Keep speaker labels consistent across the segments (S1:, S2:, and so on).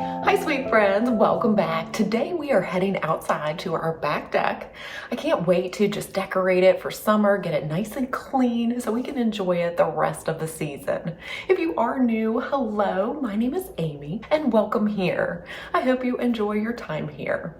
S1: Hi sweet friends, welcome back. Today we are heading outside to our back deck. I can't wait to just decorate it for summer, get it nice and clean so we can enjoy it the rest of the season. If you are new, hello, my name is Amy and welcome here. I hope you enjoy your time here.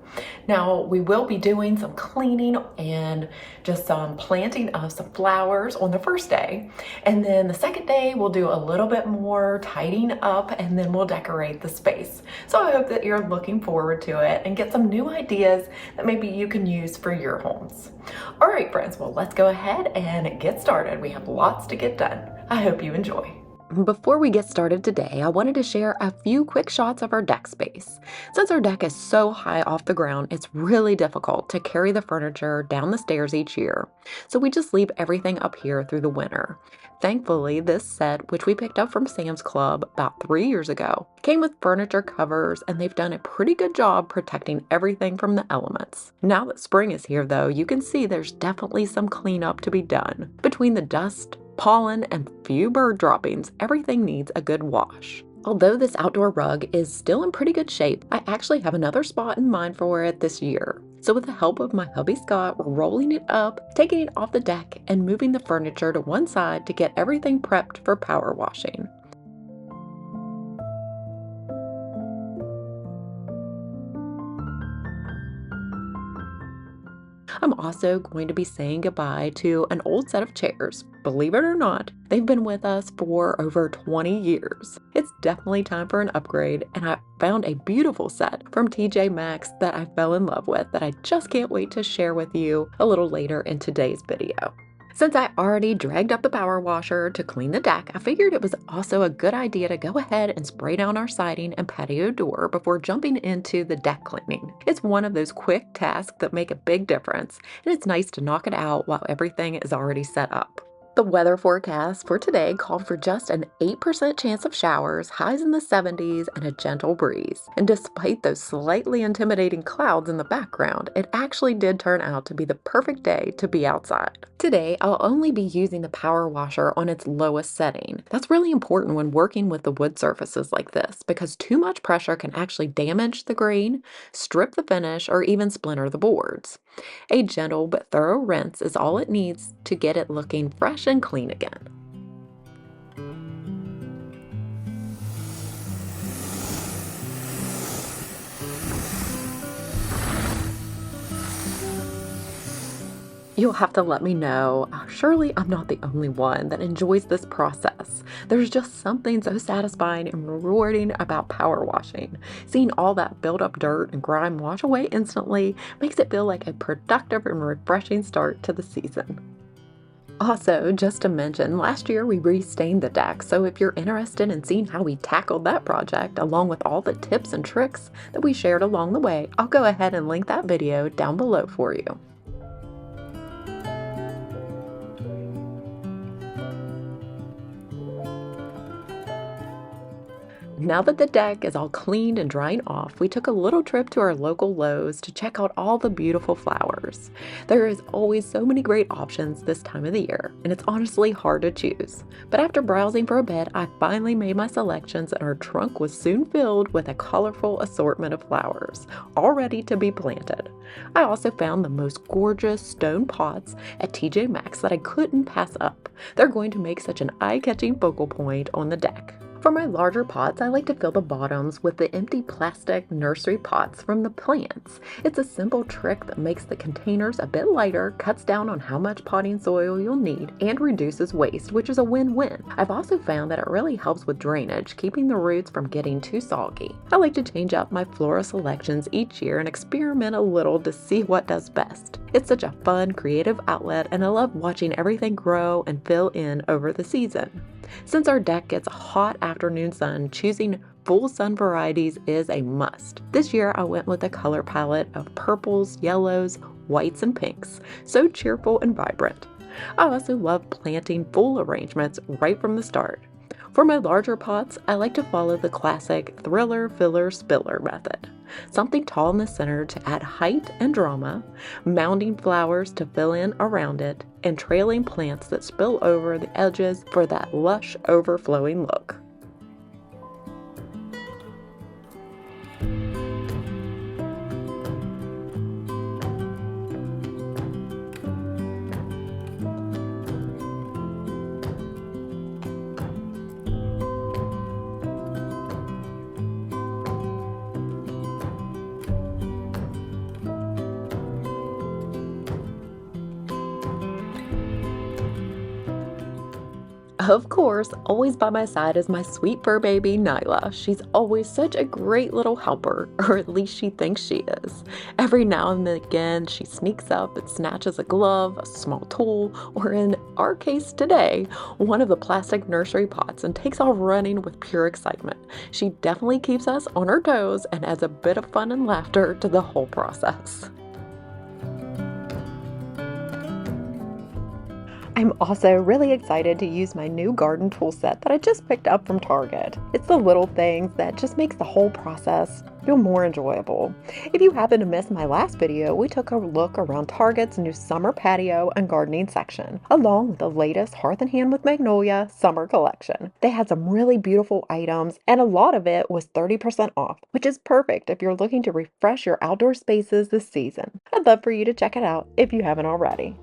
S1: Now we will be doing some cleaning and just some planting of some flowers on the first day. And then the second day we'll do a little bit more tidying up and then we'll decorate the space. So I hope that you're looking forward to it and get some new ideas that maybe you can use for your homes. All right, friends, well, let's go ahead and get started. We have lots to get done. I hope you enjoy. Before we get started today, I wanted to share a few quick shots of our deck space. Since our deck is so high off the ground, it's really difficult to carry the furniture down the stairs each year. So we just leave everything up here through the winter. Thankfully, this set, which we picked up from Sam's Club about 3 years ago, came with furniture covers, and they've done a pretty good job protecting everything from the elements. Now that spring is here though, you can see there's definitely some cleanup to be done. Between the dust, pollen, and few bird droppings, everything needs a good wash. Although this outdoor rug is still in pretty good shape, I actually have another spot in mind for it this year. So with the help of my hubby Scott, we're rolling it up, taking it off the deck, and moving the furniture to one side to get everything prepped for power washing. I'm also going to be saying goodbye to an old set of chairs. Believe it or not, they've been with us for over 20 years. It's definitely time for an upgrade, and I found a beautiful set from TJMaxx that I fell in love with that I just can't wait to share with you a little later in today's video. Since I already dragged up the power washer to clean the deck, I figured it was also a good idea to go ahead and spray down our siding and patio door before jumping into the deck cleaning. It's one of those quick tasks that make a big difference, and it's nice to knock it out while everything is already set up. The weather forecast for today called for just an 8% chance of showers, highs in the 70s, and a gentle breeze. And despite those slightly intimidating clouds in the background, it actually did turn out to be the perfect day to be outside. Today, I'll only be using the power washer on its lowest setting. That's really important when working with the wood surfaces like this because too much pressure can actually damage the grain, strip the finish, or even splinter the boards. A gentle but thorough rinse is all it needs to get it looking fresh and clean again. You'll have to let me know. Surely I'm not the only one that enjoys this process. There's just something so satisfying and rewarding about power washing. Seeing all that built up dirt and grime wash away instantly makes it feel like a productive and refreshing start to the season. Also, just to mention, last year we restained the deck, so if you're interested in seeing how we tackled that project along with all the tips and tricks that we shared along the way, I'll go ahead and link that video down below for you. Now that the deck is all cleaned and drying off, we took a little trip to our local Lowe's to check out all the beautiful flowers. There is always so many great options this time of the year, and it's honestly hard to choose. But after browsing for a bit, I finally made my selections and our trunk was soon filled with a colorful assortment of flowers, all ready to be planted. I also found the most gorgeous stone pots at TJMaxx that I couldn't pass up. They're going to make such an eye-catching focal point on the deck. For my larger pots, I like to fill the bottoms with the empty plastic nursery pots from the plants. It's a simple trick that makes the containers a bit lighter, cuts down on how much potting soil you'll need, and reduces waste, which is a win-win. I've also found that it really helps with drainage, keeping the roots from getting too soggy. I like to change up my floral selections each year and experiment a little to see what does best. It's such a fun, creative outlet, and I love watching everything grow and fill in over the season. Since our deck gets a hot afternoon sun, choosing full sun varieties is a must. This year I went with a color palette of purples, yellows, whites, and pinks, so cheerful and vibrant. I also love planting full arrangements right from the start. For my larger pots, I like to follow the classic thriller, filler, spiller method. Something tall in the center to add height and drama, mounding flowers to fill in around it, and trailing plants that spill over the edges for that lush, overflowing look. Of course, always by my side is my sweet fur baby, Nyla. She's always such a great little helper, or at least she thinks she is. Every now and again, she sneaks up and snatches a glove, a small tool, or in our case today, one of the plastic nursery pots and takes off running with pure excitement. She definitely keeps us on our toes and adds a bit of fun and laughter to the whole process. I'm also really excited to use my new garden tool set that I just picked up from Target. It's the little things that just makes the whole process feel more enjoyable. If you happen to miss my last video, we took a look around Target's new summer patio and gardening section, along with the latest Hearth & Hand with Magnolia summer collection. They had some really beautiful items, and a lot of it was 30% off, which is perfect if you're looking to refresh your outdoor spaces this season. I'd love for you to check it out if you haven't already.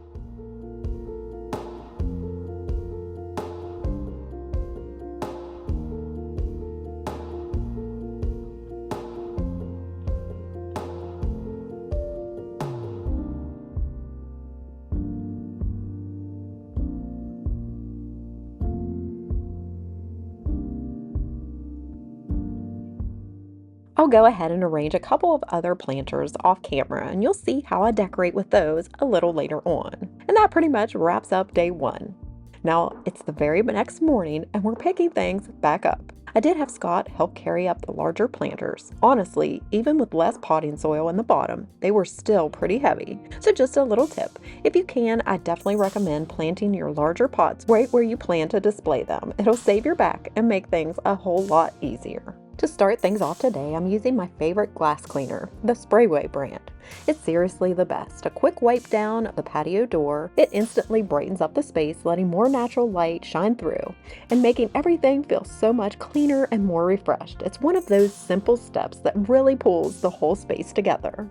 S1: I'll go ahead and arrange a couple of other planters off camera, and you'll see how I decorate with those a little later on. And that pretty much wraps up day one. Now it's the very next morning and we're picking things back up. I did have Scott help carry up the larger planters. Honestly, even with less potting soil in the bottom, they were still pretty heavy. So just a little tip, if you can, I definitely recommend planting your larger pots right where you plan to display them. It'll save your back and make things a whole lot easier. To start things off today, I'm using my favorite glass cleaner, the Sprayway brand. It's seriously the best. A quick wipe down the patio door, it instantly brightens up the space, letting more natural light shine through and making everything feel so much cleaner and more refreshed. It's one of those simple steps that really pulls the whole space together.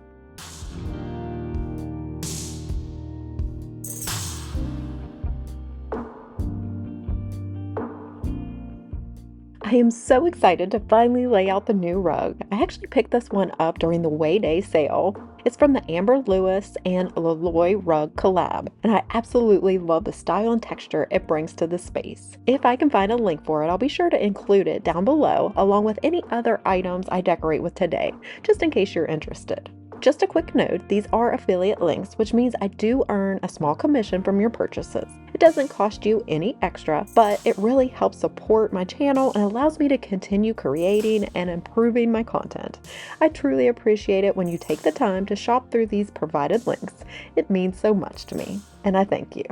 S1: I am so excited to finally lay out the new rug. I actually picked this one up during the Way Day sale. It's from the Amber Lewis and Lowe rug collab, and I absolutely love the style and texture it brings to the space. If I can find a link for it, I'll be sure to include it down below, along with any other items I decorate with today, just in case you're interested. Just a quick note, these are affiliate links, which means I do earn a small commission from your purchases. It doesn't cost you any extra, but it really helps support my channel and allows me to continue creating and improving my content. I truly appreciate it when you take the time to shop through these provided links. It means so much to me, and I thank you.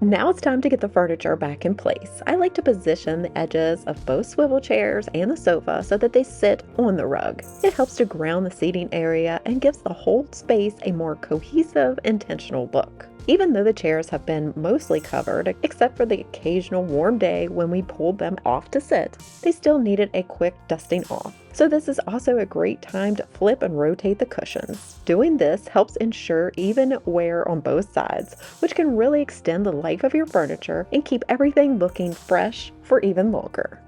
S1: Now it's time to get the furniture back in place. I like to position the edges of both swivel chairs and the sofa so that they sit on the rug. It helps to ground the seating area and gives the whole space a more cohesive, intentional look. Even though the chairs have been mostly covered, except for the occasional warm day when we pulled them off to sit, they still needed a quick dusting off. So this is also a great time to flip and rotate the cushions. Doing this helps ensure even wear on both sides, which can really extend the life of your furniture and keep everything looking fresh for even longer.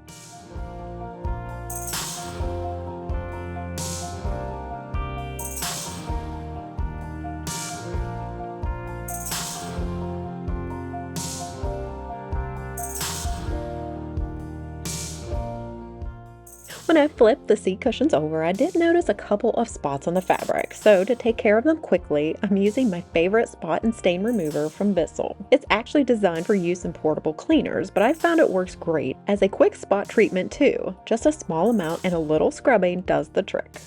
S1: When I flipped the seat cushions over, I did notice a couple of spots on the fabric, so to take care of them quickly, I'm using my favorite spot and stain remover from Bissell. It's actually designed for use in portable cleaners, but I found it works great as a quick spot treatment too. Just a small amount and a little scrubbing does the trick.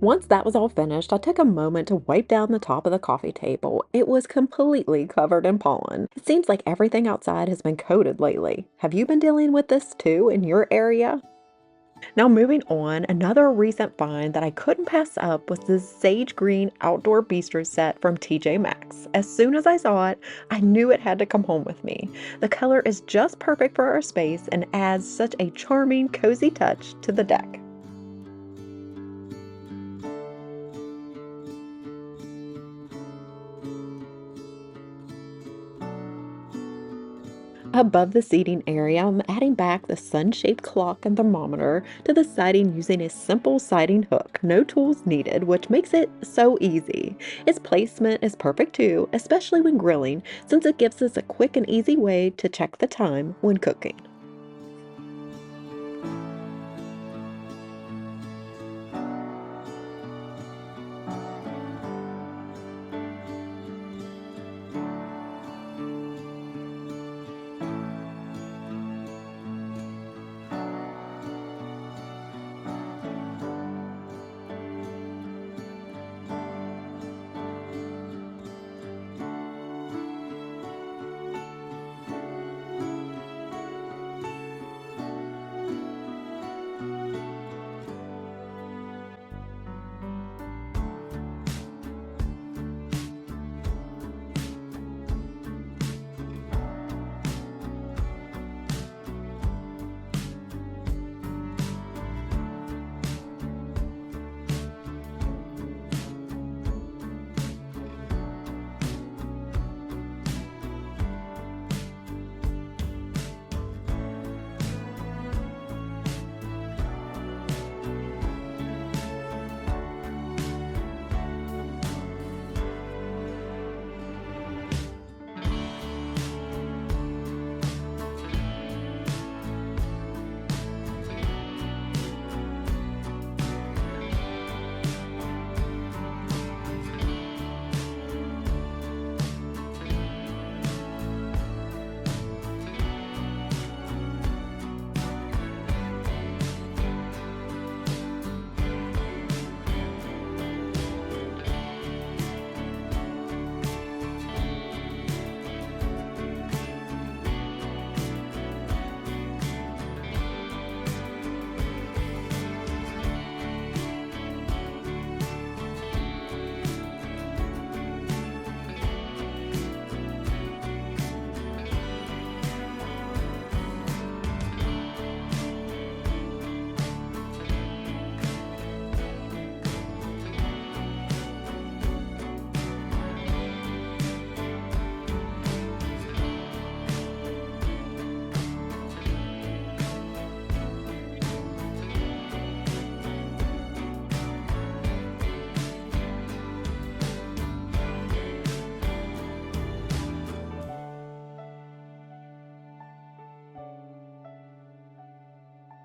S1: Once that was all finished, I took a moment to wipe down the top of the coffee table. It was completely covered in pollen. It seems like everything outside has been coated lately. Have you been dealing with this too in your area? Now, moving on, another recent find that I couldn't pass up was this sage green outdoor bistro set from TJMaxx. As soon as I saw it, I knew it had to come home with me. The color is just perfect for our space and adds such a charming, cozy touch to the deck. Above the seating area, I'm adding back the sun-shaped clock and thermometer to the siding using a simple siding hook. No tools needed, which makes it so easy. Its placement is perfect too, especially when grilling, since it gives us a quick and easy way to check the time when cooking.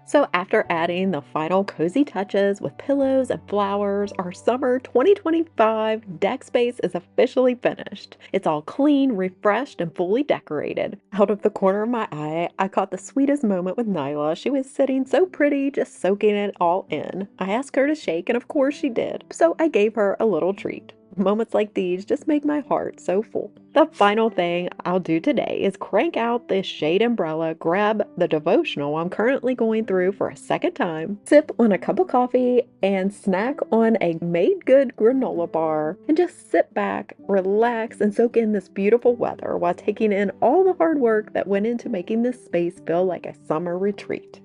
S1: So after adding the final cozy touches with pillows and flowers, our summer 2025 deck space is officially finished. It's all clean, refreshed, and fully decorated. Out of the corner of my eye, I caught the sweetest moment with Nyla. She was sitting so pretty, just soaking it all in. I asked her to shake, and of course she did. So I gave her a little treat. Moments like these just make my heart so full. The final thing I'll do today is crank out this shade umbrella, grab the devotional I'm currently going through for a second time, sip on a cup of coffee, and snack on a made good granola bar, and just sit back, relax, and soak in this beautiful weather while taking in all the hard work that went into making this space feel like a summer retreat.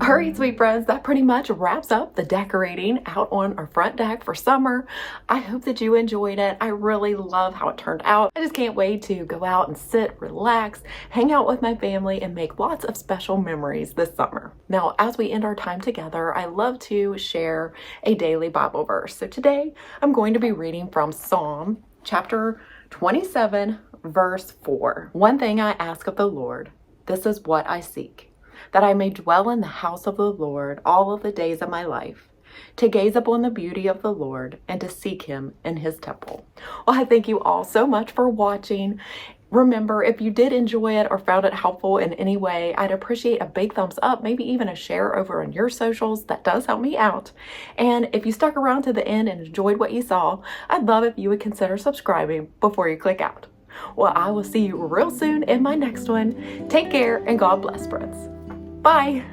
S1: All right, sweet friends, that pretty much wraps up the decorating out on our front deck for summer. I hope that you enjoyed it. I really love how it turned out. I just can't wait to go out and sit, relax, hang out with my family, and make lots of special memories this summer. Now, as we end our time together, I love to share a daily Bible verse. So today, I'm going to be reading from Psalm chapter 27, verse 4. One thing I ask of the Lord, this is what I seek, that I may dwell in the house of the Lord all of the days of my life, to gaze upon the beauty of the Lord and to seek him in his temple. Well, I thank you all so much for watching. Remember, if you did enjoy it or found it helpful in any way, I'd appreciate a big thumbs up, maybe even a share over on your socials. That does help me out. And if you stuck around to the end and enjoyed what you saw, I'd love if you would consider subscribing before you click out. Well, I will see you real soon in my next one. Take care and God bless, friends. Bye.